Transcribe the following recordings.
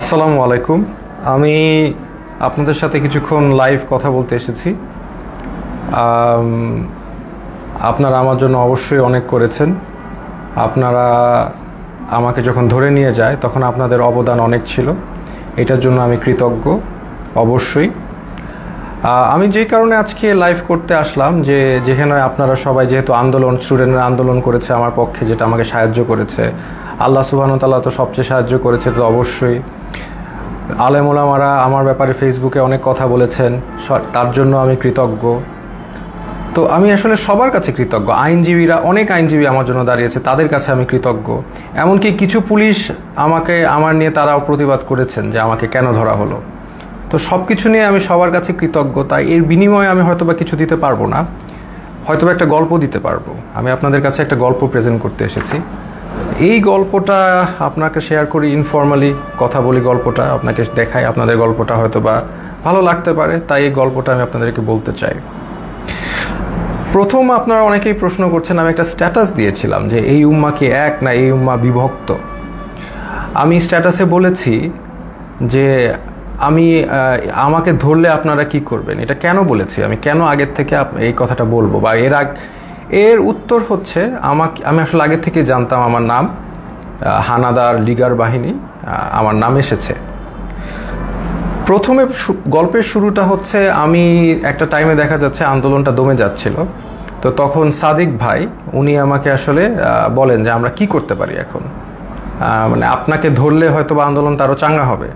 আসসালামু আলাইকুম। আমি আপনাদের সাথে কিছুক্ষণ লাইভ কথা বলতে এসেছি। আপনারা আমার জন্য অবশ্যই অনেক করেছেন। আপনারা আমাকে যখন ধরে নিয়ে যায় তখন আপনাদের অবদান অনেক ছিল, এটার জন্য আমি কৃতজ্ঞ অবশ্যই। আমি যেই কারণে আজকে লাইভ করতে আসলাম, যেখানে আপনারা সবাই যেহেতু স্টুডেন্টরা আন্দোলন করেছে আমার পক্ষে, যেটা আমাকে সাহায্য করেছে, আল্লাহ সুবহানাহু ওয়া তাআলা তো সবচেয়ে সাহায্য করেছে, তো অবশ্যই আলেম ওলামারা আমার ব্যাপারে ফেসবুকে অনেক কথা বলেছেন, তার জন্য আমি কৃতজ্ঞ। তো আমি আসলে সবার কাছে কৃতজ্ঞ। অনেক আইনজীবী আমার জন্য দাঁড়িয়েছে, তাদের কাছে আমি কৃতজ্ঞ। এমনকি কিছু পুলিশ আমার নিয়ে তারাও প্রতিবাদ করেছেন যে আমাকে কেন ধরা হলো। তো সব কিছু নিয়ে আমি সবার কাছে কৃতজ্ঞ। তাই এর বিনিময়ে আমি হয়তোবা কিছু দিতে পারবো না, হয়তোবা একটা গল্প দিতে পারবো। আমি আপনাদের কাছে একটা গল্প প্রেজেন্ট করতে এসেছি। এই গল্পটা আপনাকে শেয়ার করি, ইনফর্মালি কথা বলি, গল্পটা আপনাকে দেখাই, আপনাদের গল্পটা হয়তোবা ভালো লাগতে পারে, তাই এই গল্পটা আমি আপনাদেরকে বলতে চাই। প্রথম আপনারা অনেকেই প্রশ্ন করছেন, আমি একটা স্ট্যাটাস দিয়েছিলাম যে এই উম্মাহ কি এক না এই উম্মাহ বিভক্ত। আমি স্ট্যাটাসে বলেছি যে আমাকে ধরলে আপনারা কি করবেন। এটা কেন বলেছি, আমি কেন আগের থেকে এই কথাটা বলবো, বা এর উত্তর হচ্ছে আমি আসলে আগে থেকে জানতাম আমার নাম হানাদার লিগার বাহিনী, আমার নাম এসেছে। প্রথমে গল্পের শুরুটা হচ্ছে, আমি একটা টাইমে দেখা যাচ্ছে আন্দোলনটা দমে যাচ্ছিল, তো তখন সাদিক ভাই উনি আমাকে আসলে বলেন যে আমরা কি করতে পারি এখন, মানে আপনাকে ধরলে হয়তো বা আন্দোলনটা আরও চাঙ্গা হবে।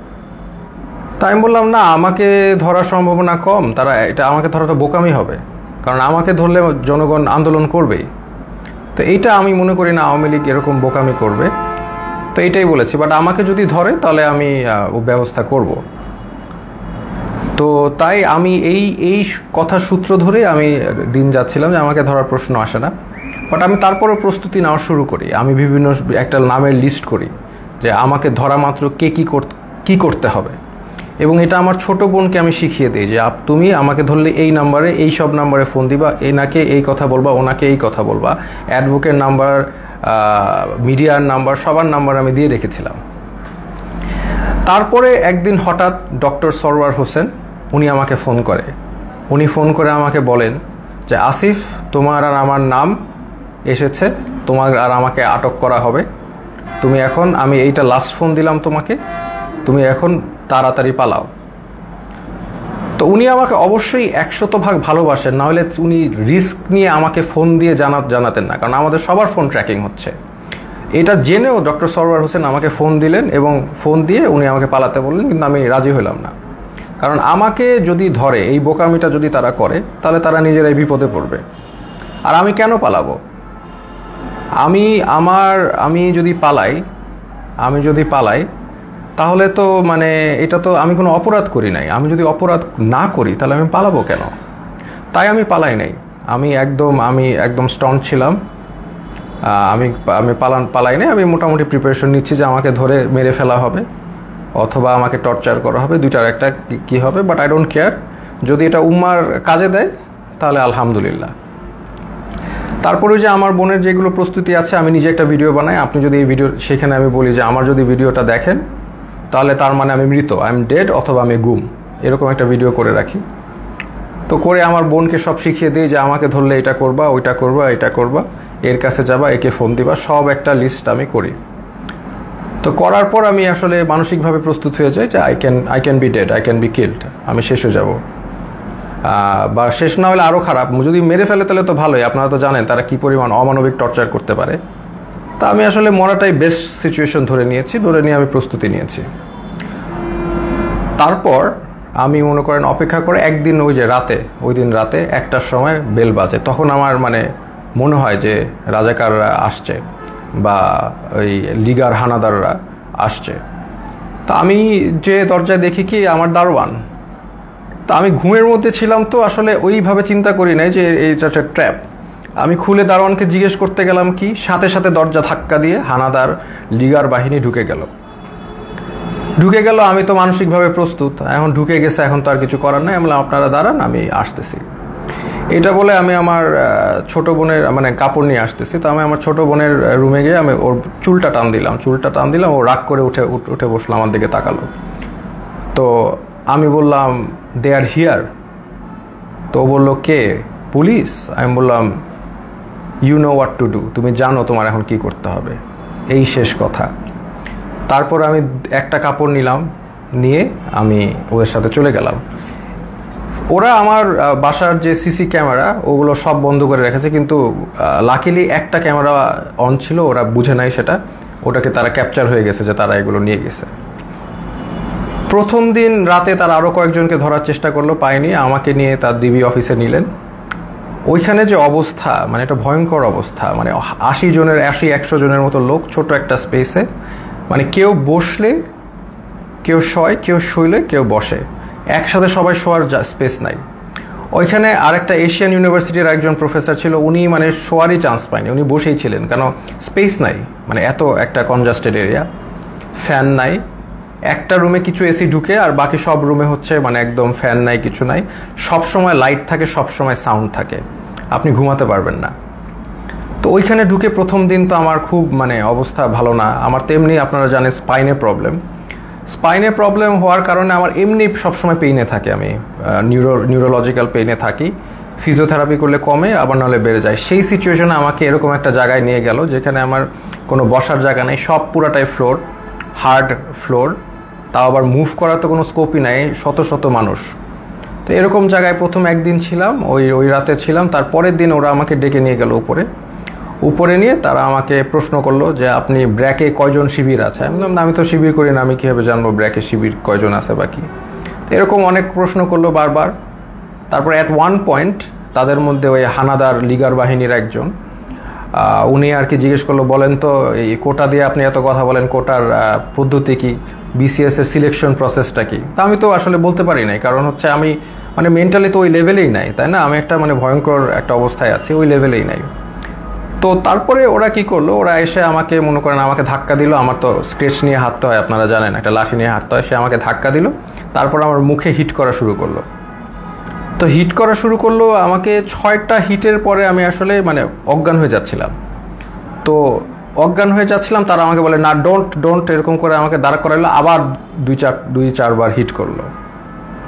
তাই আমি বললাম না, আমাকে ধরার সম্ভাবনা কম, আমাকে ধরা তো বোকামি হবে, কারণ আমাকে ধরলে জনগণ আন্দোলন করবেই। তো এইটা আমি মনে করি না আওয়ামী লীগ এরকম বোকামি করবে, তো এইটাই বলেছি। বাট আমাকে যদি ধরে তাহলে আমি ব্যবস্থা করব। তো তাই আমি এই কথা সূত্র ধরে আমি দিন যাচ্ছিলাম যে আমাকে ধরার প্রশ্ন আসে না। বাট আমি তারপরও প্রস্তুতি নেওয়া শুরু করি, আমি বিভিন্ন একটা নামের লিস্ট করি যে আমাকে ধরা মাত্র কে কি করতে হবে। এবং এটা আমার ছোট বোনকে আমি শিখিয়ে দিই যে তুমি আমাকে ধরলে এই নাম্বারে, এই সব নাম্বারে ফোন দিবা, এনাকে এই কথা বলবা, ওনাকে এই কথা বলবা, অ্যাডভোকেট নাম্বার, মিডিয়ার নাম্বার, সবার নাম্বার আমি দিয়ে রেখেছিলাম। তারপরে একদিন হঠাৎ ডক্টর সরওয়ার হোসেন উনি আমাকে ফোন করে আমাকে বলেন যে আসিফ, তোমার আর আমার নাম এসেছে, তোমার আর আমাকে আটক করা হবে, তুমি এখন, আমি এইটা লাস্ট ফোন দিলাম তোমাকে, তুমি এখন তাড়াতাড়ি পালাও। তো উনি আমাকে অবশ্যই 100% ভালোবাসেন, না হলে উনি রিস্ক নিয়ে আমাকে ফোন দিয়ে জানাতেন না, কারণ আমাদের সবার ফোন ট্র্যাকিং হচ্ছে। এটা জেনেও ডক্টর সরওয়ার হোসেন আমাকে ফোন দিলেন এবং ফোন দিয়ে উনি আমাকে পালাতে বললেন, কিন্তু আমি রাজি হলাম না। কারণ আমাকে যদি ধরে, এই বোকামিটা যদি তারা করে, তাহলে তারা নিজেরাই বিপদে পড়বে। আর আমি কেন পালাবো? আমি যদি পালাই তাহলে তো মানে এটা তো আমি কোনো অপরাধ করি নাই। আমি যদি অপরাধ না করি তাহলে আমি পালাবো কেন? তাই আমি পালাই নাই। আমি একদম স্ট্রং ছিলাম। আমি পালাই নাই। আমি মোটামুটি প্রিপারেশন নিচ্ছি যে আমাকে ধরে মেরে ফেলা হবে অথবা আমাকে টর্চার করা হবে, দুইটার একটা কি হবে। বাট আই ডোন্ট কেয়ার, যদি এটা উম্মার কাজে দেয় তাহলে আলহামদুলিল্লাহ। তারপরে যে আমার বোনের যেগুলো প্রস্তুতি আছে, আমি নিজে একটা ভিডিও বানাই। আপনি যদি এই ভিডিও, সেখানে আমি বলি যে আমার যদি ভিডিওটা দেখেন তাহলে তার মানে আমি মৃত, আই এম ডেড, অথবা আমি গুম, এরকম একটা ভিডিও করে রাখি। তো করে আমার বোনকে সব শিখিয়ে দিই যে আমাকে ধরলে এটা করবা, ওইটা করবা, এটা করবা, এর কাছে যাবা, একে ফোন দিবা, সব একটা লিস্ট আমি করি। তো করার পর আমি আসলে মানসিকভাবে প্রস্তুত হয়ে যাই যে I can be dead, I can be killed, আমি শেষ হয়ে যাব। বা শেষ না হলে আরও খারাপ, যদি মেরে ফেলে তাহলে তো ভালোই। আপনারা তো জানেন তারা কি পরিমাণ অমানবিক টর্চার করতে পারে। তা আমি আসলে মরাটাই বেস্ট সিচুয়েশন ধরে নিয়ে আমি প্রস্তুতি নিয়েছি। তারপর আমি মনে করেন অপেক্ষা করে একদিন ওই দিন রাতে 1টার সময় বেল বাজে। তখন আমার মনে হয় যে রাজাকাররা আসছে বা ওই লিগার হানাদাররা আসছে। তা আমি যে দরজায় দেখি কি আমার দারোয়ান। তা আমি ঘুমের মধ্যে ছিলাম, তো আসলে ওইভাবে চিন্তা করি নাই যে এইটা একটা ট্র্যাপ। আমি খুলে দারোয়ানকে জিজ্ঞেস করতে গেলাম কি, সাথে সাথে দরজা ধাক্কা দিয়ে হানাদার লিগার বাহিনী ঢুকে গেল। আমি তো মানসিকভাবে প্রস্তুত, এখন ঢুকে গেছে, এখন তো আর কিছু করার নাই। আমি বললাম আপনারা দাঁড়ান, আমি আসতেছি। এটা বলে আমি আমার ছোট বোনের মানে কাপড় নিয়ে আসতেছি, তো আমি আমার ছোট বোনের রুমে গিয়ে আমি ওর চুলটা টান দিলাম, ও রাগ করে উঠে বসলো, আমার দিকে তাকালো। তো আমি বললাম দে আর হিয়ার। তো ও বললো কে? পুলিশ। আমি বললাম you know what to do, তুমি জানো তোমার এখন কি করতে হবে, এই শেষ কথা। তারপর আমি একটা কাপড় নিয়ে আমি ওদের সাথে চলে গেলাম। ওরা আমার বাসার যে সিসি ক্যামেরা ওগুলো সব বন্ধ করে রেখেছে, কিন্তু লাকিলি একটা ক্যামেরা অন ছিল, ওরা বুঝে নাই সেটা, ওটাকে তারা ক্যাপচার হয়ে গেছে যে তারা এগুলো নিয়ে গেছে। প্রথম দিন রাতে তারা আরও কয়েকজনকে ধরার চেষ্টা করলো, পায়নি, আমাকে নিয়ে তার ডিবি অফিসে নিলেন। ওইখানে যে অবস্থা, মানে একটা ভয়ঙ্কর অবস্থা, মানে 80-100 জনের মতো লোক ছোট একটা স্পেসে, মানে কেউ বসলে কেউ শয়, কেউ শুইলে কেউ বসে, একসাথে সবাই শোয়ার স্পেস নাই। ওইখানে আরেকটা এশিয়ান ইউনিভার্সিটির একজন প্রফেসর ছিল, উনি মানে শোয়ারই চান্স পায়নি, উনি বসেই ছিলেন, কেন স্পেস নাই, মানে এত একটা কনজাস্টেড এরিয়া, ফ্যান নাই, একটা রুমে কিছু এসি ঢুকে আর বাকি সব রুমে হচ্ছে মানে একদম ফ্যান নাই, কিছু নাই, সব সময় লাইট থাকে, সব সময় সাউন্ড থাকে, আপনি ঘুমাতে পারবেন না। তো ওইখানে ঢুকে প্রথম দিন তো আমার খুব মানে অবস্থা ভালো না। আমার তেমনি আপনারা জানেন স্পাইনে প্রবলেম হওয়ার কারণে আমার এমনি সবসময় পেইনে থাকে, আমি নিউরোলজিক্যাল পেইনে থাকি, ফিজিওথেরাপি করলে কমে, আবার নাহলে বেড়ে যায়। সেই সিচুয়েশনে আমাকে এরকম একটা জায়গায় নিয়ে গেল যেখানে আমার কোনো বসার জায়গা নেই, সব পুরাটাই ফ্লোর, হার্ড ফ্লোর, তাও আবার মুভ করার তো কোনো স্কোপই নাই, শত মানুষ। তো এরকম জায়গায় প্রথম একদিন ছিলাম, ওই রাতে ছিলাম। তারপরের দিন ওরা আমাকে ডেকে নিয়ে গেল উপরে নিয়ে তারা আমাকে প্রশ্ন করলো যে আপনি ব্র্যাকে কয়জন শিবির আছে? আমি বললাম আমি তো শিবির করি না, আমি কীভাবে জানবো ব্র্যাকে শিবির কয়জন আছে বাকি। এরকম অনেক প্রশ্ন করলো বারবার। তারপর অ্যাট ওয়ান পয়েন্ট তাদের মধ্যে ওই হানাদার লিগার বাহিনীর একজন, উনি আর কি জিজ্ঞেস করলো, বলেন তো এই কোটা দিয়ে আপনি এত কথা বলেন, কোটার পদ্ধতি কি, বিসিএস এর সিলেকশন প্রসেসটা কি? তা আমি তো আসলে বলতে পারি নাই, কারণ হচ্ছে আমি মানে মেন্টালি তো ওই লেভেলেই নাই, তাই না, আমি একটা মানে ভয়ঙ্কর একটা অবস্থায় আছি, ওই লেভেলেই নাই। তো তারপরে ওরা কি করলো, ওরা এসে আমাকে মনে করেন আমাকে ধাক্কা দিল, আমার তো স্কেচ নিয়ে হাঁটতে হয়, আপনারা জানেন একটা লাঠি নিয়ে হাঁটতে হয়, সে আমাকে ধাক্কা দিল, তারপর আমার মুখে হিট করা শুরু করলো। তো হিট করা শুরু করলো আমাকে, 6টা হিটের পরে আমি আসলে মানে অজ্ঞান হয়ে যাচ্ছিলাম। তো অজ্ঞান হয়ে যাচ্ছিলাম, তারা আমাকে বলে না ডোন্ট এরকম করে আমাকে দাঁড় করাইলো, আবার 2-4 বার হিট করলো।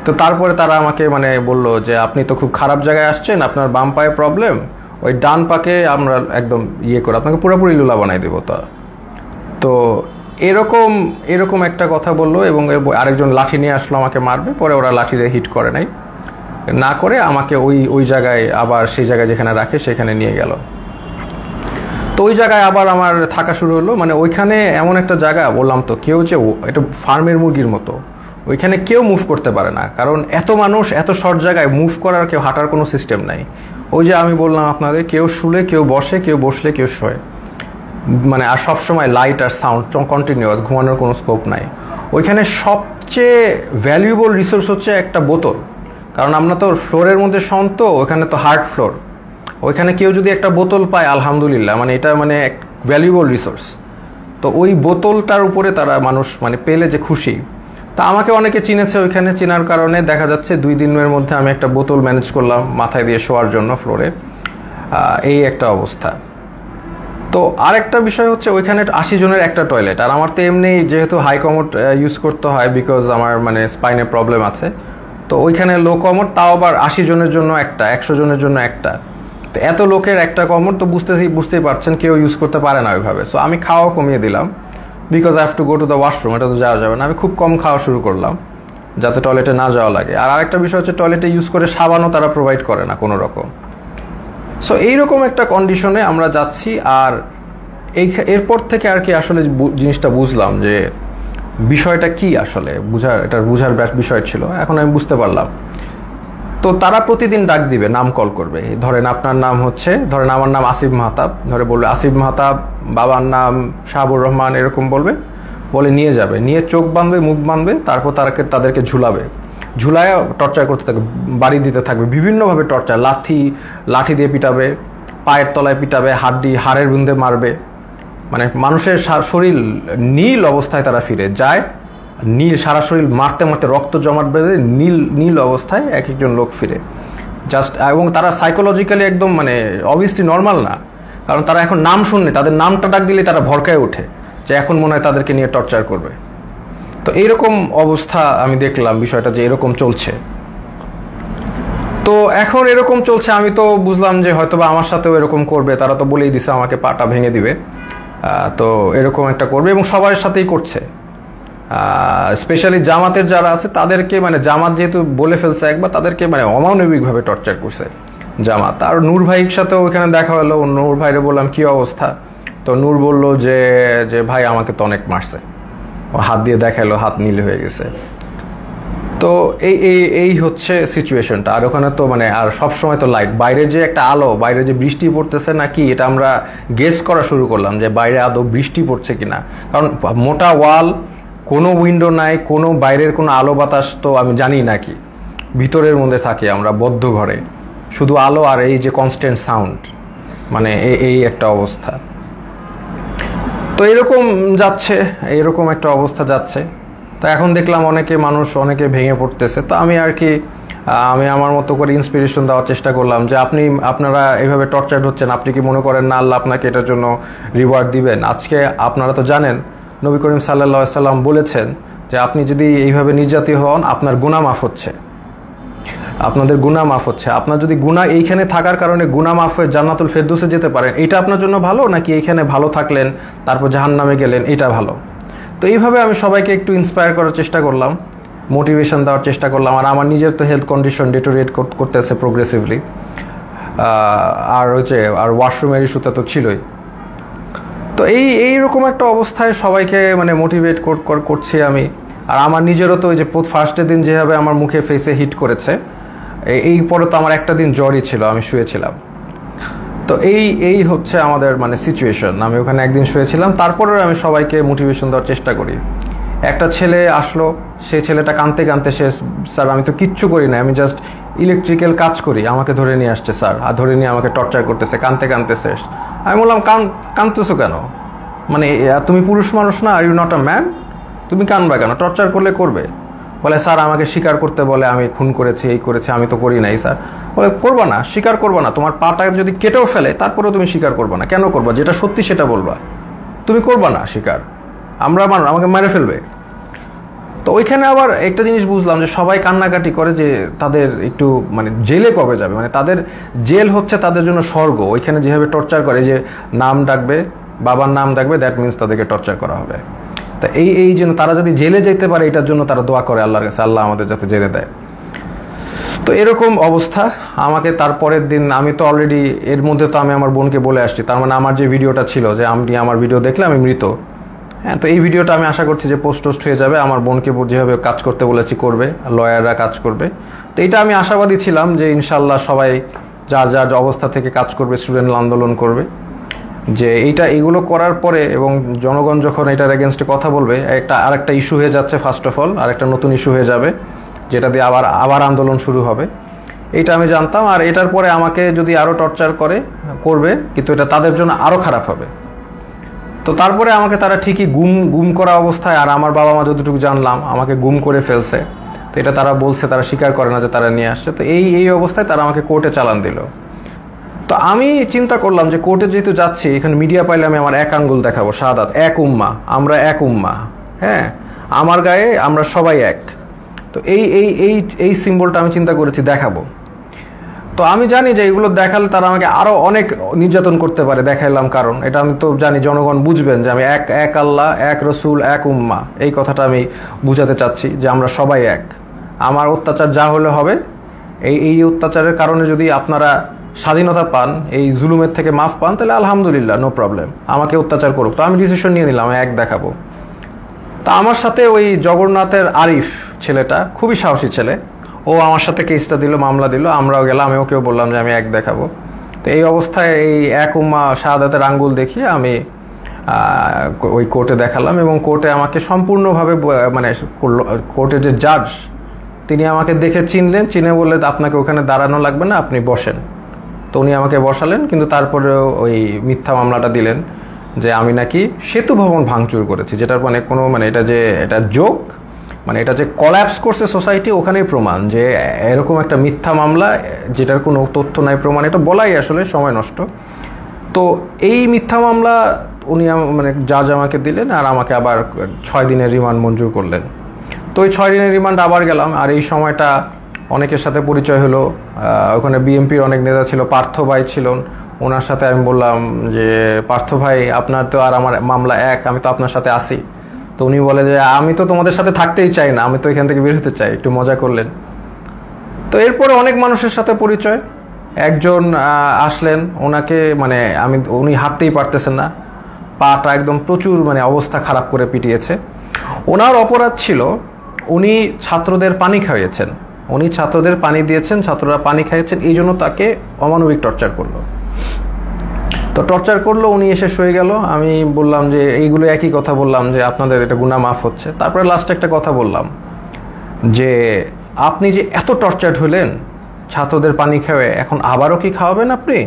তো তারপরে তারা আমাকে মানে বললো যে আপনি তো খুব খারাপ জায়গায় আসছেন, আপনার বাম পায়ে প্রবলেম, ওই ডান পাকে আমরা একদম করে আপনাকে পুরোপুরি লুলা বানাই দেবো। তো এরকম একটা কথা বললো, এবং আরেকজন লাঠি নিয়ে আসলো আমাকে মারবে, পরে ওরা লাঠি দিয়ে হিট করে নাই, না করে আমাকে ওই জায়গায় আবার সেই জায়গায় যেখানে রাখে সেখানে নিয়ে গেল। তো ওই জায়গায় আবার আমার থাকা শুরু হলো। মানে ওইখানে এমন একটা জায়গা, বললাম তো, কেউ যে এটা ফার্মের মুরগির মতো, ওইখানে কেউ মুভ করতে পারে না, কারণ এত মানুষ, এত শর্ট জায়গায় মুভ করার, কেউ হাঁটার কোনো সিস্টেম নাই। ওই যে আমি বললাম আপনাদের, কেউ শুলে কেউ বসে, কেউ বসলে কেউ শোয়, মানে আর সবসময় লাইট আর সাউন্ড কন্টিনিউয়াস, ঘুমানোর কোনো স্কোপ নাই। ওইখানে সবচেয়ে ভ্যালুয়েবল রিসোর্স হচ্ছে একটা বোতল, কারণ আমরা তো ফ্লোরের মধ্যে শোন, তো ওখানে তো হার্ড ফ্লোর, ওইখানে কেউ যদি একটা বোতল পায় আলহামদুলিল্লাহ, মানে এটা মানে এক ভ্যালুয়েবল রিসোর্স। তো ওই বোতলটার উপরে তারা মানুষ মানে পেলে যে খুশি। তা আমাকে অনেকে চিনেছে, ওইখানে চেনার কারণে দেখা যাচ্ছে 2 দিনের মধ্যে আমি একটা বোতল ম্যানেজ করলাম মাথায় দিয়ে শোয়ার জন্য ফ্লোরে, এই একটা অবস্থা। তো আরেকটা বিষয় হচ্ছে ওইখানে 80 জনের একটা টয়লেট, আর আমার তো এমনি যেহেতু হাই কমোড ইউজ করতে হয়, বিকজ আমার মানে স্পাইনে প্রবলেম আছে, তো ওইখানে লো কমোড, তাও আবার 80 জনের জন্য একটা, 100 জনের জন্য একটা। তো এত লোকের একটা কমোড তো বুঝতেই পারছেন কেউ ইউজ করতে পারে না ওইভাবে। সো আমি খাওয়া কমিয়ে দিলাম, because I have to go to the washroom, এটা তো যাওয়া যাবে না। আমি খুব কম খাওয়া শুরু করলাম যাতে টয়লেটে না যাওয়া লাগে। আর আরেকটা বিষয় হচ্ছে টয়লেটে ইউজ করে সাবানও তারা প্রোভাইড করে না কোনো রকম। সো এইরকম একটা কন্ডিশনে আমরা যাচ্ছি। আর এরপর থেকে আর কি আসলে জিনিসটা বুঝলাম যে বিষয়টা কি আসলে, বুঝার বিষয় ছিল, এখন আমি বুঝতে পারলাম। তো তারা প্রতিদিন ডাক দিবে, নাম কল করবে, ধরেন আপনার নাম হচ্ছে, ধরেন আমার নাম আসিফ মাহতাব, ধরে বলবে আসিফ মাহতাব, বাবার নাম শাহাবুর রহমান, এরকম বলে নিয়ে যাবে, নিয়ে চোখ বাঁধবে, মুখ বাঁধবে, তারপর তাদেরকে ঝুলায় টর্চার করতে থাকবে, বাড়ি দিতে থাকবে, বিভিন্নভাবে টর্চার, লাঠি দিয়ে পিটাবে, পায়ের তলায় পিটাবে, হাড়ের বিন্দে মারবে, মানে মানুষের শরীর নীল অবস্থায় তারা ফিরে যায়, সারা শরীর মারতে রক্ত জমাট বেঁধে নীল অবস্থায় এক একজন লোক ফিরে। জাস্ট, এবং তারা সাইকোলজিক্যালি একদম মানে অবভিয়াসলি নর্মাল না, কারণ তারা এখন নাম শুনলে, তাদের নামটা ডাক দিলে তারা ভরকায় ওঠে যে এখন মনে হয় তাদেরকে নিয়ে টর্চার করবে। তো এইরকম অবস্থা আমি দেখলাম বিষয়টা যে এরকম চলছে। তো এখন এরকম চলছে, আমি তো বুঝলাম যে হয়তোবা আমার সাথেও এরকম করবে, তারা তো বলেই দিছে আমাকে পাটা ভেঙে দিবে। তো এরকম একটা করবে এবং সবার সাথেই করছে। স্পেশালি জামাতের যারা আছে তাদেরকে, মানে জামাত যেহেতু বলে ফেলছে একবার, তাদেরকে মানে অমানবিকভাবে টর্চার করছে জামাত। আর নূর ভাইয়ের সাথেও ওইখানে দেখা হলো, নূর ভাইরে বললাম কি অবস্থা, তো নূর বলল যে যে ভাই আমাকে তো অনেক মারছে, হাত দিয়ে দেখালো, হাত নীল হয়ে গেছে। তো এই এই এই হচ্ছে সিচুয়েশনটা। আর ওখানে তো মানে আর সবসময় তো লাইট, বাইরে যে একটা আলো, বাইরে যে বৃষ্টি পড়তেছে নাকি এটা আমরা গেস করা শুরু করলাম যে বাইরে আদৌ বৃষ্টি পড়ছে কিনা, কারণ মোটা ওয়াল, কোনো উইন্ডো নাই, কোনো বাইরের কোনো আলো বাতাস তো আমি জানি নাকি, ভিতরের মধ্যে থাকি আমরা বদ্ধ ঘরে, শুধু আলো আর এই যে কনস্ট্যান্ট সাউন্ড, মানে এই একটা অবস্থা। তো এরকম যাচ্ছে, এরকম একটা অবস্থা যাচ্ছে। তো এখন দেখলাম অনেকে ভেঙে পড়তেছে। তো আমি আর কি আমি আমার মতো করে ইন্সপিরেশন দেওয়ার চেষ্টা করলাম যে আপনারা এইভাবে টর্চার হচ্ছেন, আপনি কি মনে করেন না আল্লাহ আপনাকে এটার জন্য রিওয়ার্ড দিবেন? আজকে আপনারা তো জানেন নবী করিম সাল্লাল্লাহু আলাইহি সাল্লাম বলেছেন যে আপনি যদি এইভাবে নির্যাতিত হন আপনার গুনাহ মাফ হচ্ছে, আপনাদের গুনাহ মাফ হচ্ছে। আপনার যদি গুনাহ এইখানে থাকার কারণে গুনাহ মাফ হয়ে জান্নাতুল ফেরদৌসে যেতে পারেন, এটা আপনার জন্য ভালো, নাকি এইখানে ভালো থাকলেন তারপর জাহান্নামে গেলেন, এটা ভালো? তো এইভাবে আমি সবাইকে একটু ইন্সপায়ার করার চেষ্টা করলাম, মোটিভেশন দেওয়ার চেষ্টা করলাম। আর আমার নিজের তো হেলথ কন্ডিশন ডিটোরিয়েট করতেছে প্রোগ্রেসিভলি, আর ওয়াশরুমের ইস্যুটা তো ছিলই। তো এইরকম একটা অবস্থায় সবাইকে মানে মোটিভেট করছি আমি। আর আমার নিজেরও তো ওই যে ফার্স্টের দিন যেভাবে আমার মুখে ফেসে হিট করেছে, এই পরে তো আমার একটা দিন জ্বরই ছিল, আমি শুয়েছিলাম। তো এই হচ্ছে আমাদের মানে সিচুয়েশন। আমি ওখানে একদিন শুয়েছিলাম, তারপরেও আমি সবাইকে মোটিভেশন দেওয়ার চেষ্টা করি। একটা ছেলে আসলো, সেই ছেলেটা কাঁদতে কাঁদতে, স্যার আমি তো কিচ্ছু করি না, আমি জাস্ট ইলেকট্রিক্যাল কাজ করি, আমাকে ধরে নিয়ে আসছে স্যার, আর ধরে নিয়ে আমাকে টর্চার করতেছে, কাঁদতে কাঁদতে শেষ। আমি বললাম কাঁদতেছো কেন, মানে তুমি পুরুষ মানুষ না, are you not a man, তুমি কাঁদবা কেন, টর্চার করলে করবে। বলে স্যার আমাকে স্বীকার করতে বলে, আমি খুন করেছি, এই করেছি, আমি তো করি নাই স্যার। বলে করবা না, স্বীকার করবা না, তোমার পাটা যদি কেটেও ফেলে তারপরেও তুমি স্বীকার করবা না, কেন করবা? যেটা সত্যি সেটা বলবা, তুমি করবা না স্বীকার, আমাকে মেরে ফেলবে। তো ওইখানে আবার একটা জিনিস বুঝলাম যে সবাই কান্নাকাটি করে যে তাদের একটু মানে জেলে কবে যাবে, মানে তাদের জেল হচ্ছে তাদের জন্য স্বর্গ। ওইখানে যেভাবে টর্চার করে, যে নাম ডাকবে, বাবার নাম ডাকবে, দ্যাট মিনস তাদেরকে টর্চার করা হবে। তা এই জন্য তারা যদি জেলে যেতে পারে, এটার জন্য তারা দোয়া করে আল্লাহর কাছে, আল্লাহ আমাদের যাতে জেলে দেয়। তো এরকম অবস্থা। আমাকে তারপরের দিন, আমি তো অলরেডি এর মধ্যে তো আমি আমার বোনকে বলে আসছি, তার মানে আমার যে ভিডিওটা ছিল যে আপনি আমার ভিডিও দেখলে আমি মৃত, হ্যাঁ, তো এই ভিডিওটা আমি আশা করছি যে পোস্ট হয়ে যাবে। আমার বোনকে যেভাবে কাজ করতে বলেছি করবে, লয়াররা কাজ করবে। তো এটা আমি আশাবাদী ছিলাম যে ইনশাল্লাহ সবাই যার যার অবস্থা থেকে কাজ করবে, স্টুডেন্ট আন্দোলন করবে, যে এগুলো করার পরে এবং জনগণ যখন এটার এগেনস্টে কথা বলবে, আরেকটা ইস্যু হয়ে যাচ্ছে, ফার্স্ট অফ অল আরেকটা নতুন ইস্যু হয়ে যাবে, যেটা দিয়ে আবার আন্দোলন শুরু হবে। এটা আমি জানতাম। আর এটার পরে আমাকে যদি আরও টর্চার করবে, কিন্তু এটা তাদের জন্য আরও খারাপ হবে। তো তারপরে আমাকে তারা ঠিকই গুম করা অবস্থায়, আর আমার বাবা মা যতটুকু জানলাম আমাকে গুম করে ফেলছে। তো এটা তারা বলছে, তারা স্বীকার করে না যে তারা নিয়ে আসছে। তো এই অবস্থায় তারা আমাকে কোর্টে চালান দিল। তো আমি চিন্তা করলাম যে কোর্টে যেহেতু যাচ্ছি, এখানে মিডিয়া পাইলে আমি আমার এক আঙ্গুল দেখাবো, শাহাদাত, এক উম্মা, আমরা এক উম্মা, হ্যাঁ, আমার গায়ে আমরা সবাই এক। তো এই সিম্বলটা আমি চিন্তা করেছি দেখাবো। তো আমি জানি যে এগুলো দেখালে তারা আমাকে আরো অনেক নির্যাতন করতে পারে, দেখাইলাম, কারণ এটা আমি তো জানি জনগণ বুঝবেন যে আমি এক আল্লাহ, এক রসুল, এক উম্মা, এই কথাটা আমি বুঝাতে চাচ্ছি যে আমরা সবাই এক। আমার অত্যাচার যা হলে হবে, এই অত্যাচারের কারণে যদি আপনারা স্বাধীনতা পান, এই জুলুমের থেকে মাফ পান, তাহলে আলহামদুলিল্লাহ, নো প্রবলেম, আমাকে অত্যাচার করুক। তো আমি ডিসিশন নিয়ে নিলাম, এক দেখাবো। তা আমার সাথে ওই জগন্নাথের আরিফ ছেলেটা, খুবই সাহসী ছেলে, ও আমার সাথে কেসটা দিল, মামলা দিল, আমরাও গেলাম, আমি ওকেও বললাম যে আমি এক দেখাবো। তো এই অবস্থায় এই এক উম্মা শাহাদাতের আঙ্গুল দেখিয়ে আমি ওই কোর্টে দেখালাম, এবং কোর্টে আমাকে সম্পূর্ণভাবে মানে কোর্টের যে জাজ, তিনি আমাকে দেখে চিনে বললেন আপনাকে ওখানে দাঁড়ানো লাগবে না, আপনি বসেন। তো উনি আমাকে বসালেন, কিন্তু তারপরেও ওই মিথ্যা মামলাটা দিলেন যে আমি নাকি সেতু ভবন ভাঙচুর করেছি, যেটার মানে কোনো এটা জোক, মানে এটা যে কলাপস করছে সোসাইটি, ওখানেই প্রমাণ যে এরকম একটা মিথ্যা মামলা যেটার কোনো তথ্য নাই, প্রমাণ, এটা বলাই আসলে সময় নষ্ট। তো এই মিথ্যা মামলা উনি মানে জাজ আমাকে দিলেন, আর আমাকে আবার 6 দিনের রিমান্ড মঞ্জুর করলেন। তো ওই 6 দিনের রিমান্ড আবার গেলাম, আর এই সময়টা অনেকের সাথে পরিচয় হলো। ওখানে বিএনপির অনেক নেতা ছিল, পার্থ ভাই ছিলেন, ওনার সাথে আমি বললাম যে পার্থ ভাই আপনার তো আর আমার মামলা এক, আমি তো আপনার সাথে আসি। তো উনি বলে যে আমি তো তোমাদের সাথে থাকতেই চাই না, আমি তো এখান থেকে বের হতে চাই, একটু মজা করলেন। তো এরপরে অনেক মানুষের সাথে পরিচয়। একজন আসলেন, ওনাকে মানে উনি হাঁটতেই পারতেছেন না, পাটা একদম প্রচুর মানে অবস্থা খারাপ করে পিটিয়েছে। ওনার অপরাধ ছিল উনি ছাত্রদের পানি খাইয়েছেন, উনি ছাত্রদের পানি দিয়েছেন, ছাত্ররা পানি খাইয়েছেন, এই জন্য তাকে অমানবিক টর্চার করলো। তো টর্চার করলো, উনি এসে শুয়ে গেল। আমি বললাম যে এইগুলো একই কথা বললাম যে আপনাদের এটা গুনাহ মাফ হচ্ছে। তারপরে লাস্টে একটা কথা বললাম যে আপনি যে এত টর্চার্ড হলেন ছাত্রদের পানি খাওয়ে, এখন আবারও কি খাওয়াবেন আপনি?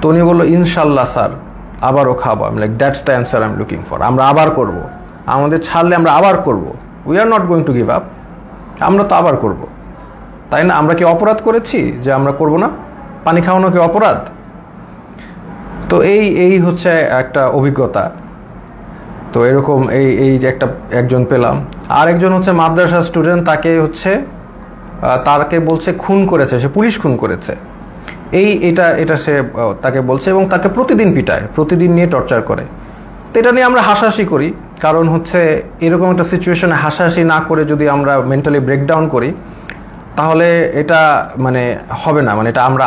তো উনি বললো ইনশাল্লাহ স্যার আবারও খাওয়াবো। আমি like that's the answer I am looking for. আমরা আবার করব, আমাদের ছাড়লে আমরা আবার করব, we are not going to give up. আমরা তো আবার করব, তাই না? আমরা কি অপরাধ করেছি যে আমরা করব না? পানি খাওয়ানো কি অপরাধ? তো এই হচ্ছে একটা অভিজ্ঞতা। তো এরকম এই যে একজন পেলাম। আর একজন হচ্ছে মাদ্রাসা স্টুডেন্ট, তাকে বলছে খুন করেছে, সে পুলিশ খুন করেছে, এটা সে তাকে বলছে, এবং তাকে প্রতিদিন পিটায়, প্রতিদিন নিয়ে টর্চার করে। তো এটা নিয়ে আমরা হাসাহাসি করি, কারণ হচ্ছে এরকম একটা সিচুয়েশনে হাসাহাসি না করে যদি আমরা মেন্টালি ব্রেকডাউন করি তাহলে এটা মানে হবে না, মানে এটা আমরা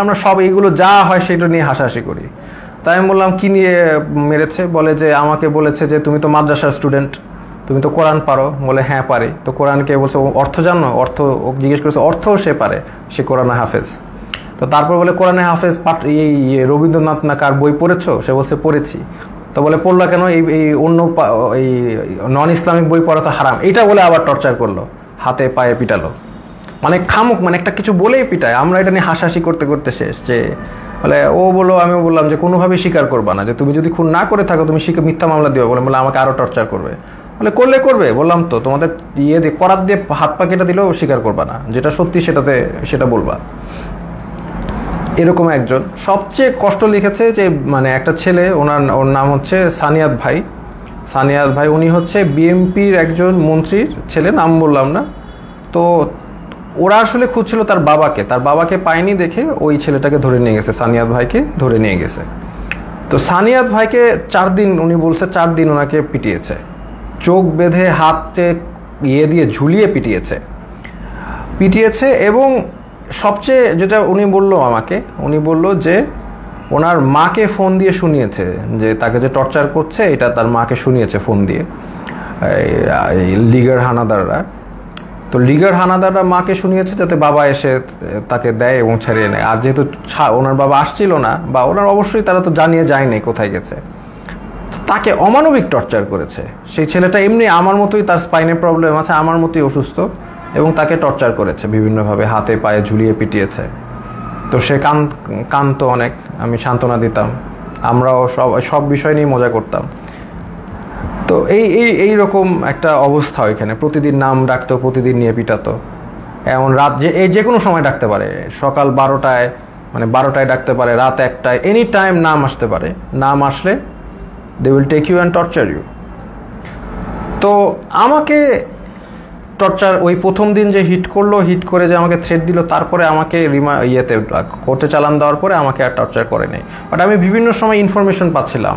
আমরা সব এইগুলো যা হয় সেটা নিয়ে হাসাহাসি করি। তাই আমি বললাম কি নিয়ে মেরেছে? বলে যে আমাকে বলেছে যে তুমি তো মাদ্রাসার স্টুডেন্ট, তুমি তো কোরআন পারো। বলে হ্যাঁ পারি। তো কোরআনকে বলছে অর্থ জানো? অর্থ জিজ্ঞেস করেছে, অর্থও সে পারে, সে কোরআনে হাফেজ। তো তারপর বলে কোরআনে হাফেজ এই রবীন্দ্রনাথ না কার বই পড়েছো? সে বলছে পড়েছি। তো বলে পড়লা কেন? এই অন্য এই নন ইসলামিক বই পড়া তো হারাম, এটা বলে আবার টর্চার করলো, হাতে পায়ে পিটালো। মানে খামুক, মানে একটা কিছু বলেই পিটায়। আমরা এটা নিয়ে হাসাহাসি করতে করতে শেষ। যে বলে ও বললো, আমি বললাম যে কোনোভাবেই স্বীকার করবা না, যে তুমি যদি খুন না করে থাকো তুমি মিথ্যা মামলা দিও। বলে আমাকে আরো টর্চার করবে। বলে করবে, বললাম তো তোমাদের করাত দিয়ে হাত পা কেটে দিলেও স্বীকার করবা না, যেটা সত্যি সেটা বলবা। এরকম একজন সবচেয়ে কষ্ট লিখেছে যে মানে একটা ছেলে, ওর নাম হচ্ছে সানিয়াত ভাই। উনি হচ্ছে বিএনপির একজন মন্ত্রীর ছেলে, নাম বললাম না। তো ওরা আসলে খুঁজছিল তার বাবাকে পায়নি দেখে ওই ছেলেটাকে ধরে নিয়ে গেছে, সানিয়াত ভাইকে ধরে নিয়ে গেছে। তো সানিয়াত ভাইকে 4 দিন, উনি বলছে 4 দিন ওনাকে পিটিয়েছে, চোখ বেঁধে হাতে দিয়ে ঝুলিয়ে পিটিয়েছে। এবং সবচেয়ে যেটা উনি বলল যে ওনার মাকে ফোন দিয়ে শুনিয়েছে যে তাকে যে টর্চার করছে, এটা তার মাকে শুনিয়েছে ফোন দিয়ে লিগার হানাদাররা। তো লিগার হানাদাররা মাকে শুনিয়েছে যাতে বাবা এসে তাকে দেয় এবং ছাড়িয়ে নেয়। আর যেহেতু ওনার বাবা আসছিল না, বা ওনার অবশ্যই তারা তো জানিয়ে যায়নি কোথায় গেছে, তাকে অমানবিক টর্চার করেছে। সেই ছেলেটা এমনি আমার মতোই, তার স্পাইনে প্রবলেম আছে, আমার মতোই অসুস্থ, এবং তাকে টর্চার করেছে বিভিন্নভাবে, হাতে পায়ে ঝুলিয়ে পিটিয়েছে। তো সে কাঁদতো অনেক, আমি সান্ত্বনা দিতাম, আমরাও সব বিষয় নিয়ে মজা করতাম। তো এইরকম একটা অবস্থা ওইখানে, প্রতিদিন নাম ডাকতো, প্রতিদিন নিয়ে পিটাতো। এমন রাত যে কোনো সময় ডাকতে পারে, সকাল 12টায় ডাকতে পারে, রাত 1টায়, এনি টাইম নাম আসতে পারে। নাম আসলে they will take you and torture you. তো আমাকে টর্চার ওই প্রথম দিন যে হিট করে যে আমাকে থ্রেট দিল, তারপরে আমাকে কোর্টে চালান দেওয়ার পরে আমাকে আর টর্চার করে নাই। বাট আমি বিভিন্ন সময় ইনফরমেশন পাচ্ছিলাম,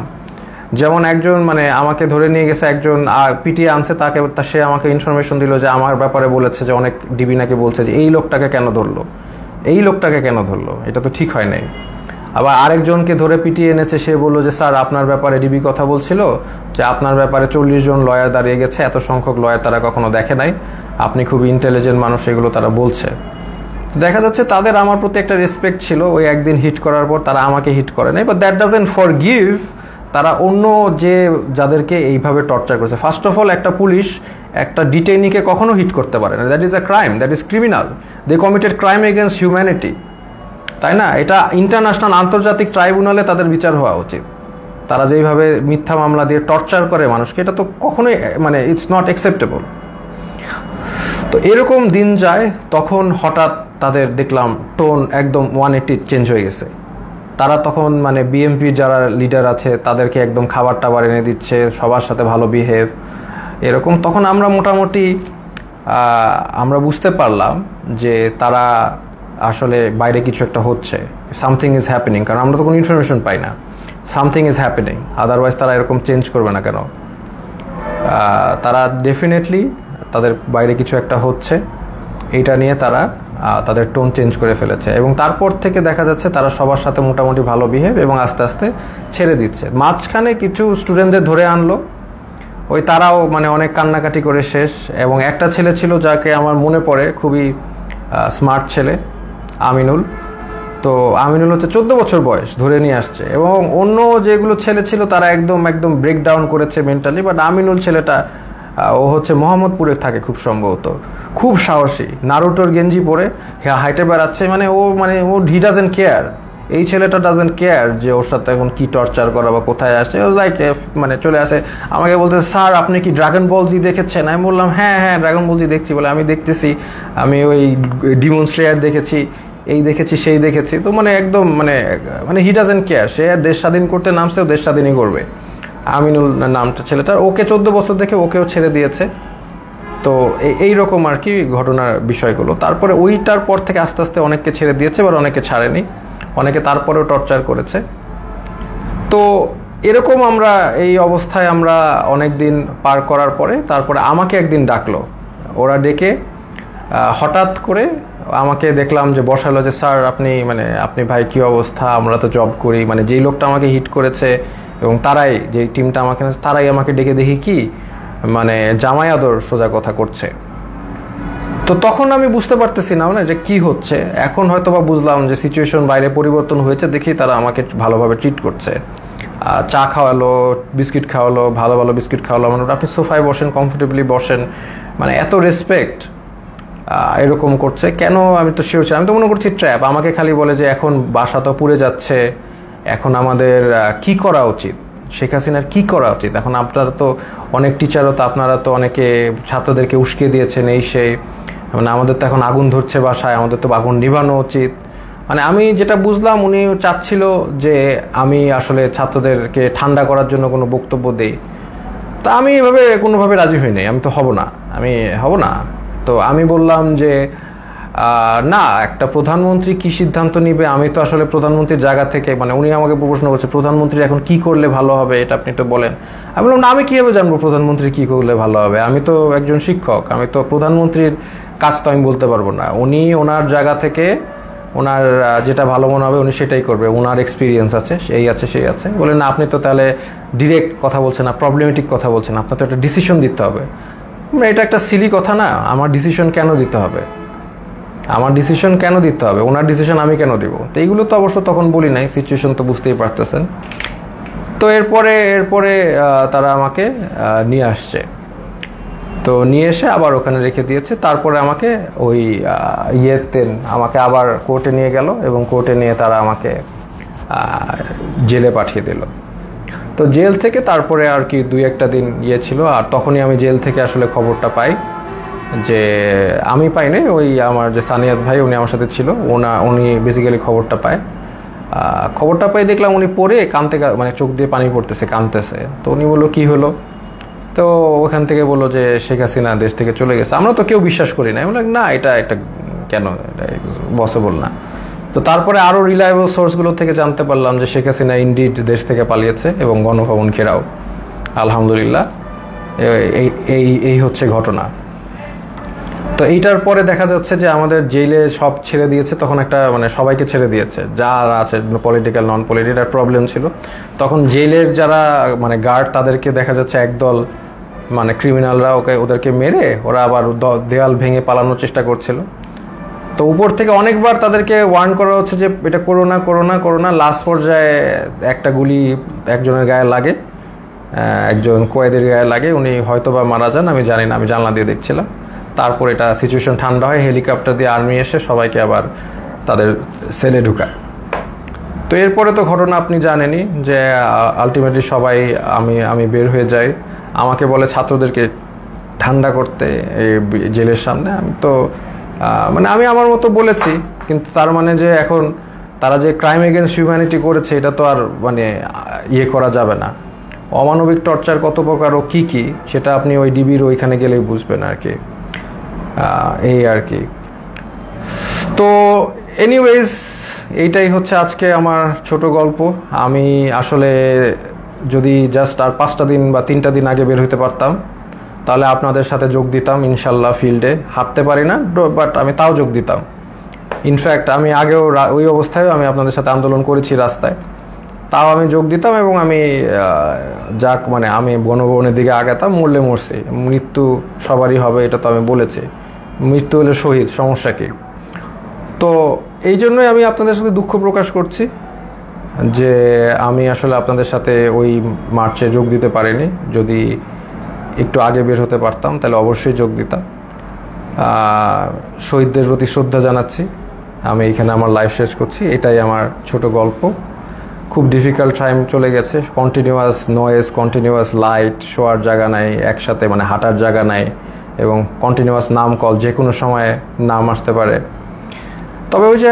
যেমন একজন মানে আমাকে ধরে নিয়ে গেছে, একজন পিটিয়ে আনছে, সে আমাকে ইনফরমেশন দিল যে আমার ব্যাপারে বলেছে যে অনেক ডিবি নাকি বলছে যে এই লোকটাকে কেন ধরলো, এটা তো ঠিক হয় নাই। আবার আরেকজনকে ধরে পিটিয়ে এনেছে, সে বললো যে স্যার আপনার ব্যাপারে ডিবি কথা বলছিল যে আপনার ব্যাপারে 40 জন লয়ার দাঁড়িয়ে গেছে, এত সংখ্যক লয়ার তারা কখনো দেখে নাই, আপনি খুব ইন্টেলিজেন্ট মানুষ, এগুলো তারা বলছে। দেখা যাচ্ছে তাদের আমার প্রতি একটা রেসপেক্ট ছিল। ওই একদিন হিট করার পর তারা আমাকে হিট করে নাই, বাট দ্যাট ডাজন্ট ফরগিভ তারা অন্য যাদেরকে এইভাবে টর্চার করেছে। ফার্স্ট অফ অল, একটা পুলিশ একটা ডিটেইনিকে কখনো হিট করতে পারে না, that is a crime, that is criminal, they committed crime against humanity, তাই না? এটা ইন্টারন্যাশনাল, আন্তর্জাতিক ট্রাইব্যুনালে তাদের বিচার হওয়া উচিত। তারা যেইভাবে মিথ্যা মামলা দিয়ে টর্চার করে মানুষকে, এটা তো কখনোই মানে ইটস নট অ্যাকসেপ্টেবল। তো এরকম দিন যায়, তখন হঠাৎ তাদের দেখলাম টোন একদম 180 চেঞ্জ হয়ে গেছে। তারা তখন মানে বিএনপি যারা লিডার আছে তাদেরকে একদম খাবার টাবার এনে দিচ্ছে, সবার সাথে ভালো বিহেভ এরকম। তখন আমরা মোটামুটি আমরা বুঝতে পারলাম যে তারা আসলে বাইরে কিছু একটা হচ্ছে, সামথিং ইজ হ্যাপেনিং, কারণ আমরা তো কোনো ইনফরমেশন পাই না। সামথিং ইজ হ্যাপেনিং, আদারওয়াইজ তারা এরকম চেঞ্জ করবে না কেন। তারা ডেফিনেটলি তাদের বাইরে কিছু একটা হচ্ছে, এইটা নিয়ে তারা তাদের টোন চেঞ্জ করে ফেলেছে। এবং তারপর থেকে দেখা যাচ্ছে তারা সবার সাথে মোটামুটি ভালো বিহেভ এবং আস্তে আস্তে ছেড়ে দিচ্ছে। মাঝখানে কিছু স্টুডেন্টদের ধরে আনলো, ওই তারাও মানে অনেক কান্নাকাটি করে শেষ। এবং একটা ছেলে ছিল যাকে আমার মনে পড়ে, খুবই স্মার্ট ছেলে, আমিনুল। তো আমিনুল হচ্ছে 14 বছর বয়স, ধরে নিয়ে আসছে। এবং অন্য যেগুলো ছেলে ছিল তারা একদম ব্রেকডাউন করেছে মেন্টালি, বাট আমিনুল ছেলেটা ও হচ্ছে মোহাম্মদপুরে থাকে খুব সম্ভবত, খুব সাহসী, নারুটোর গেঞ্জি পরে হাইটে বেড়াচ্ছে। মানে ও হি ডাজেন্ট কেয়ার, এই ছেলেটা ডাজেন্ট কেয়ার যে ওর সাথে এখন কি টর্চার করা বা কোথায় আসে। ও লাইক মানে চলে আসে, আমাকে বলতে, স্যার আপনি কি ড্রাগন বল জি দেখেছেন? আমি বললাম হ্যাঁ ড্রাগন বল জি দেখছি। বলে আমি দেখতেছি, আমি ওই ডিমন স্লেয়ার দেখেছি, এই দেখেছি সেই দেখেছি। তো মানে একদম মানে হি ডাজেন্ট কেয়ার, সে দেশ স্বাধীন করতে নামছে, ও দেশ স্বাধীনই করবে। আমিনুল নামটা ছেলেটার, ওকে 14 বছর দেখে ওকেও ছেড়ে দিয়েছে। তো এইরকম আর কি ঘটনার বিষয়গুলো। তারপরে ওইটার পর থেকে আস্তে আস্তে অনেককে ছেড়ে দিয়েছে, এবার অনেকে ছাড়েনি, অনেকে তারপরেও টর্চার করেছে। তো এরকম আমরা এই অবস্থায় আমরা অনেক দিন পার করার পরে তারপরে আমাকে একদিন ডাকলো, ওরা ডেকে হঠাৎ করে আমাকে দেখলাম যে বসালো, যে স্যার আপনি ভাই কি অবস্থা, আমরা তো জব করি। মানে যেই লোকটা আমাকে হিট করেছে এবং তারাই, যে টিমটা আমাকে, তারাই আমাকে ডেকে দেখি কি মানে জামাই আদর সোজা কথা করছে। তো তখন আমি বুঝতে পারতেছি না যে কি হচ্ছে। এখন হয়তো বা বুঝলাম যে সিচুয়েশন বাইরে পরিবর্তন হয়েছে, দেখি তারা আমাকে ভালোভাবে ট্রিট করছে। চা খাওয়ালো, বিস্কিট খাওয়ালো, ভালো ভালো বিস্কিট খাওয়ালো। মানে আপনি সোফায় বসেন, কমফোর্টেবলি বসেন, মানে এত রেসপেক্ট এরকম করছে কেন? আমি তো শিওর ছিলাম, আমি তো মনে করছি ট্র্যাপ। আমাকে খালি বলে যে এখন বাসা তো পুড়ে যাচ্ছে, এখন আমাদের কি করা উচিত, শেখ হাসিনার কি করা উচিত। এখন আপনারা তো অনেক টিচারও তো, আপনারা তো অনেকে ছাত্রদেরকে উস্কে দিয়েছেন, এই সেই, মানে আমাদের তো এখন আগুন ধরছে বাসায়, আমাদের তো আগুন নিভানো উচিত। মানে আমি যেটা বুঝলাম, উনি চাচ্ছিল যে আমি আসলে ছাত্রদেরকে ঠান্ডা করার জন্য কোনো বক্তব্য দেই। তা আমি এভাবে কোনোভাবে রাজি হই নাই, আমি তো হব না। তো আমি বললাম যে না, একটা প্রধানমন্ত্রী কি সিদ্ধান্ত নিবে, আমি তো আসলে প্রধানমন্ত্রীর জায়গা থেকে, মানে উনি আমাকে প্রশ্ন করছে প্রধানমন্ত্রী এখন কি করলে ভালো হবে, এটা আপনি তো বলেন। আমি বললাম না, আমি কিভাবে জানবো প্রধানমন্ত্রী কি করলে ভালো হবে, আমি তো একজন শিক্ষক, আমি তো প্রধানমন্ত্রীর কাজ তো আমি বলতে পারবো না। উনি ওনার জায়গা থেকে ওনার যেটা ভালো মনে হবে উনি সেটাই করবে, ওনার এক্সপিরিয়েন্স আছে, সেই আছে। বলে না, আপনি তো তাহলে ডিরেক্ট কথা বলছেন না, প্রবলেমেটিক কথা বলছেন, আপনার তো একটা ডিসিশন দিতে হবে। এটা একটা সিলি কথা না, আমার ডিসিশন কেন দিতে হবে, ওনার ডিসিশন আমি কেন দিব? তো এইগুলো তো অবশ্য তখন বলি নাই, সিচুয়েশন তো বুঝতেই পারতেছেন। তো এরপরে তারা আমাকে নিয়ে আসছে, তো নিয়ে এসে আবার ওখানে রেখে দিয়েছে। তারপরে আমাকে ওই আমাকে আবার কোর্টে নিয়ে গেল এবং কোর্টে নিয়ে তারা আমাকে জেলে পাঠিয়ে দিল। তো জেল থেকে তারপরে আর কি 2-1 দিন ছিল। আর তখনই আমি জেল থেকে আসলে খবরটা পাই, যে আমি পাই নাই, ওই আমার যে সানিয়াত ভাই উনি আমার সাথে ছিল, উনি বেসিক্যালি খবরটা পাই। দেখলাম উনি পড়ে কাঁদতে, মানে চোখ দিয়ে পানি পড়তেছে, কাঁদতেছে। তো উনি বললো কি হলো? তো ওখান থেকে বললো যে শেখ হাসিনা দেশ থেকে চলে গেছে। আমরা তো কেউ বিশ্বাস করি না, বললাম না এটা কেন, এটা পসিবল না। তো তারপরে আরো রিলায়েবল সোর্সগুলো থেকে জানতে পারলাম যে শেখ হাসিনা ইনডিড দেশ থেকে পালিয়েছে এবং গণভবন ঘেরাও। আলহামদুলিল্লাহ, এই হচ্ছে ঘটনা। তো এইটার পরে দেখা যাচ্ছে যে আমাদের জেলে সব ছেড়ে দিয়েছে, তখন একটা মানে সবাইকে ছেড়ে দিয়েছে যারা আছে, পলিটিক্যাল নন পলিটিক্যাল প্রবলেম ছিল। তখন জেলের যারা মানে গার্ড, তাদেরকে দেখা যাচ্ছে একদল মানে ক্রিমিনালরা ওদেরকে মেরে ওরা আবার দেয়াল ভেঙে পালানোর চেষ্টা করছিল। তো উপর থেকে অনেকবার তাদেরকে ওয়ার্ন করা হচ্ছে যে এটা করো না। লাস্ট পর্যায়ে একটা গুলি একজনের গায়ে লাগে, একজন কয়েদির গায়ে লাগে, উনি হয়তো বা মারা যান, আমি জানি না, আমি জানলা দিয়ে দেখছিলাম। তারপর এটা সিচুয়েশন ঠান্ডা হয়, হেলিকপ্টার দিয়ে আর্মি এসে সবাইকে আবার তাদের সেলে ঢুকায়। তো তো এরপরে তো ঘটনা আপনি জানেনই যে আলটিমেটলি সবাই আমি বের হয়ে যাই, আমাকে বলে ছাত্রদেরকে ঠান্ডা করতে এই জেলের সামনে। আমি তো মানে আমি আমার মতো বলেছি, কিন্তু তার মানে যে এখন তারা যে ক্রাইম এগেনস্ট হিউম্যানিটি করেছে এটা তো আর মানে ইয়ে করা যাবে না। অমানবিক টর্চার কত প্রকার ও কী কী সেটা আপনি ওই ডিবির ওইখানে গেলেই বুঝবেন আর কি, এই আর কি। তো এনিওয়েজ এইটাই হচ্ছে আজকে আমার ছোট গল্প। আমি আসলে যদি জাস্ট আর 5টা দিন বা 3টা দিন আগে বের হতে পারতাম তাহলে আপনাদের সাথে যোগ দিতাম ইনশাল্লাহ। ফিল্ডে হাঁটতে পারি না, বাট আমি তাও যোগ দিতাম। ইনফ্যাক্ট আমি আগেও ওই অবস্থায় আমি আপনাদের সাথে আন্দোলন করেছি রাস্তায়, তাও আমি যোগ দিতাম এবং আমি যাক মানে আমি গণভবনের দিকে আগাতাম। মরলে মরছি, মৃত্যু সবারই হবে এটা তো আমি বলেছি, মৃত্যু হলে শহীদ, সমস্যা কি। তো এই জন্যই আমি আপনাদের সাথে দুঃখ প্রকাশ করছি যে আমি আসলে আপনাদের সাথে ওই মার্চে যোগ দিতে পারিনি। যদি একটু আগে বের হতে পারতাম তাহলে অবশ্যই যোগ দিতাম। শহীদদের প্রতি শ্রদ্ধা জানাচ্ছি। আমি এখানে আমার লাইফ শেষ করছি। এটাই আমার ছোট গল্প। খুব ডিফিকাল্ট টাইম চলে গেছে, কন্টিনিউয়াস নয়েজ, কন্টিনিউয়াস লাইট, শোয়ার জায়গা নাই, একসাথে মানে হাঁটার জায়গা নাই, এবং কন্টিনিউয়াস নাম কল, যে কোনো সময় নাম আসতে পারে। তবে ওই যে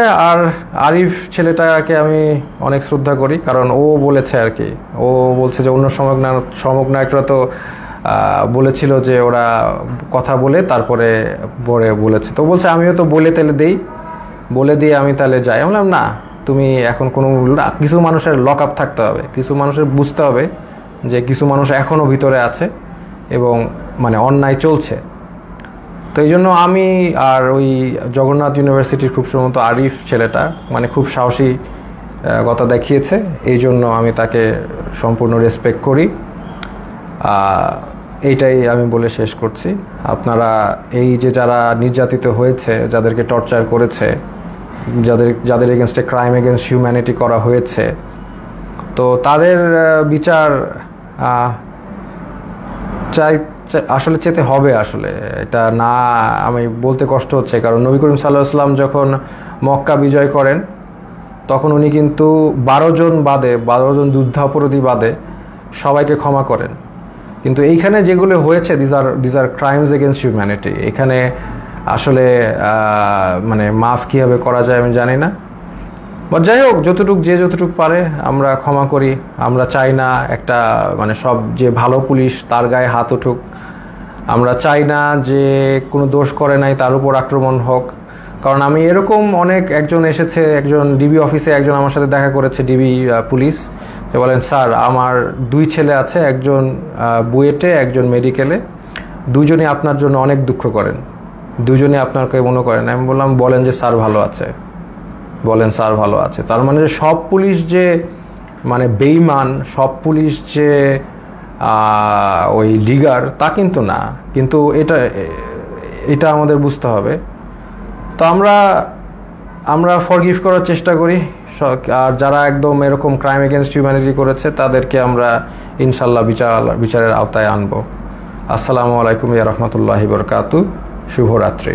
আরিফ ছেলেটাকে আমি অনেক শ্রদ্ধা করি, কারণ ও বলেছে আর কি, ও বলছে যে অন্য সমগ্নায়করা তো বলেছিল যে ওরা কথা বলে তারপরে বলেছে, তো বলছে আমিও তো বলে দিয়ে আমি তাহলে যাই। আমি বললাম না, তুমি এখন কোনো কিছু মানুষের লক আপ থাকতে হবে, কিছু মানুষের বুঝতে হবে যে কিছু মানুষ এখনও ভিতরে আছে এবং মানে অন্যায় চলছে। তো এই জন্য আমি আর ওই জগন্নাথ ইউনিভার্সিটির খুব সম্ভবত আরিফ ছেলেটা মানে খুব সাহসী কথা দেখিয়েছে, এই জন্য আমি তাকে সম্পূর্ণ রেসপেক্ট করি। এইটাই আমি বলে শেষ করছি। আপনারা এই যে যারা নির্যাতিত হয়েছে, যাদেরকে টর্চার করেছে, যাদের এগেনস্টে ক্রাইম এগেনস্ট হিউম্যানিটি করা হয়েছে, তো তাদের বিচার আসলে চেতে হবে। আসলে এটা না আমি বলতে কষ্ট হচ্ছে, কারণ নবী করিম সাল্লাল্লাহু আলাইহি ওয়াসাল্লাম যখন মক্কা বিজয় করেন তখন উনি কিন্তু 12 জন যুদ্ধাপরাধী বাদে সবাইকে ক্ষমা করেন। কিন্তু এইখানে যেগুলো হয়েছে these are crimes against humanity. এখানে আসলে মানে মাফ কীভাবে করা যায় আমি জানি না, বা যাই হোক যতটুক পারে আমরা ক্ষমা করি। আমরা চাই না একটা মানে সব যে ভালো পুলিশ তার গায়ে হাত উঠুক, আমরা চাই না যে কোনো দোষ করে নাই তার উপর আক্রমণ হোক। কারণ আমি এরকম একজন ডিবি অফিসে একজন আমার সাথে দেখা করেছে, ডিবি পুলিশ, যে বলেন স্যার আমার 2 ছেলে আছে, একজন বুয়েটে একজন মেডিকেলে, দুজনই আপনার জন্য অনেক দুঃখ করেন, দুজনই আপনাকে মনে করেন। আমি বললাম বলেন স্যার ভালো আছে। তার মানে সব পুলিশ যে মানে বেঈমান, সব পুলিশ যে ওই লিগার তা কিন্তু না, কিন্তু এটা আমাদের বুঝতে হবে। তো আমরা ফরগিভ করার চেষ্টা করি, আর যারা একদম এরকম ক্রাইম এগেনস্ট হিউম্যানিটি করেছে তাদেরকে আমরা ইনশাল্লাহ বিচারের আওতায় আনবো। আসসালামু আলাইকুম ওয়া রাহমাতুল্লাহি ওয়া বারাকাতুহু। শুভরাত্রি।